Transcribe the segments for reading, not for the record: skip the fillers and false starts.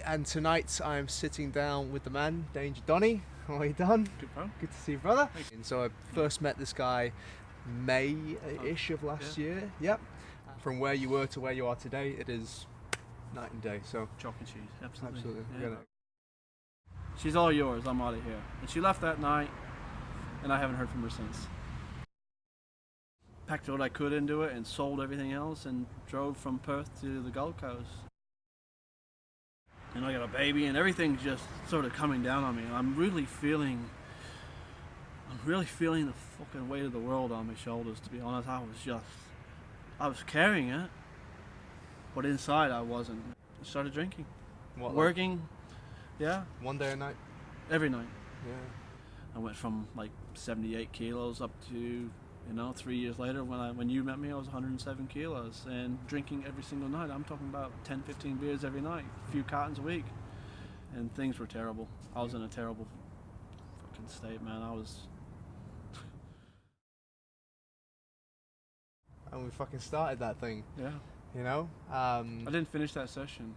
and tonight I'm sitting down with the man, Legendaddy Donnie. How are you done? Good, bro. Good to see you, brother. Thanks. And so I first met this guy May-ish of last year. Yep. From where you were to where you are today, it is night and day. So Chalk and cheese, absolutely. absolutely. Yeah. We're She's all yours. I'm out of here. And she left that night, and I haven't heard from her since. Packed what I could into it and sold everything else and drove from Perth to the Gold Coast. And I got a baby and everything's just sort of coming down on me. I'm really feeling the fucking weight of the world on my shoulders, to be honest. I was carrying it, but inside I wasn't. I started drinking. What, working, yeah. one day a night? Every night. Yeah. I went from like 78 kilos up to, 3 years later when you met me, I was 107 kilos and drinking every single night. I'm talking about 10, 15 beers every night, a few cartons a week, and things were terrible. I was in a terrible fucking state, man. And we fucking started that thing. Yeah. I didn't finish that session.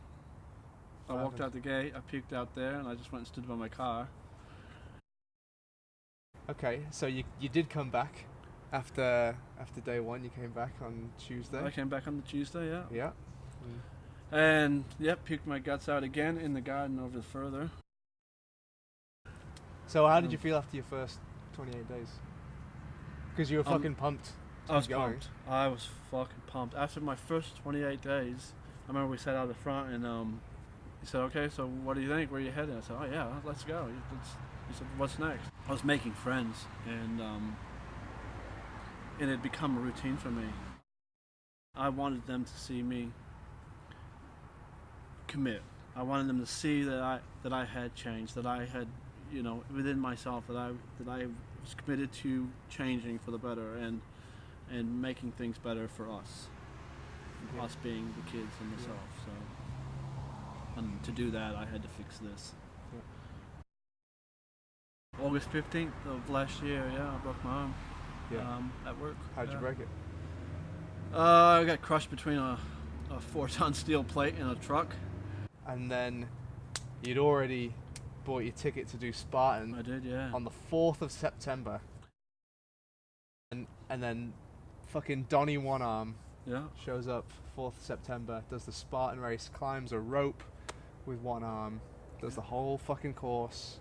I walked out the gate, I puked out there, and I just went and stood by my car. Okay, so you did come back after day one. You came back on Tuesday. I came back on the Tuesday, yeah. Yeah. And puked my guts out again in the garden over further. So how did you feel after your first 28 days? Because you were fucking pumped. I was pumped. I was fucking pumped. After my first 28 days, I remember we sat out the front and he said, okay, so what do you think? Where are you heading? I said, oh yeah, let's go. He said, what's next? I was making friends and it had become a routine for me. I wanted them to see me commit. I wanted them to see that I had changed, that I had, within myself, that I was committed to changing for the better and making things better for us. Yeah. Us being the kids and myself. Yeah. So, and to do that, I had to fix this. Yeah. August 15th of last year, I broke my arm. Yeah. At work. How'd you break it? I got crushed between a 4-ton steel plate in a truck. And then you'd already bought your ticket to do Spartan. I did, yeah. On the 4th of September. And then fucking Donnie One Arm shows up 4th of September, does the Spartan race, climbs a rope with one arm, does the whole fucking course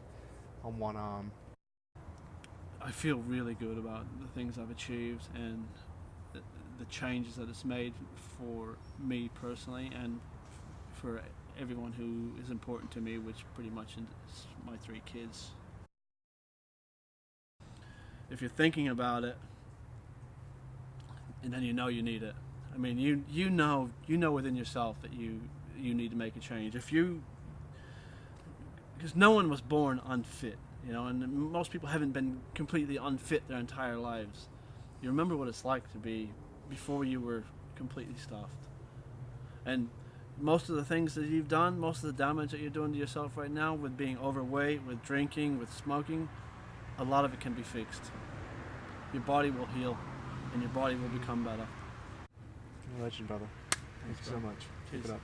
on one arm. I feel really good about the things I've achieved and the changes that it's made for me personally and for everyone who is important to me, which pretty much is my 3 kids. If you're thinking about it, and then you need it. I mean, you know within yourself that you need to make a change. Because no one was born unfit, and most people haven't been completely unfit their entire lives. You remember what it's like to be before you were completely stuffed. And most of the things that you've done, most of the damage that you're doing to yourself right now with being overweight, with drinking, with smoking, a lot of it can be fixed. Your body will heal and your body will become better. You're a legend, brother. Thank you so much. Keep it up.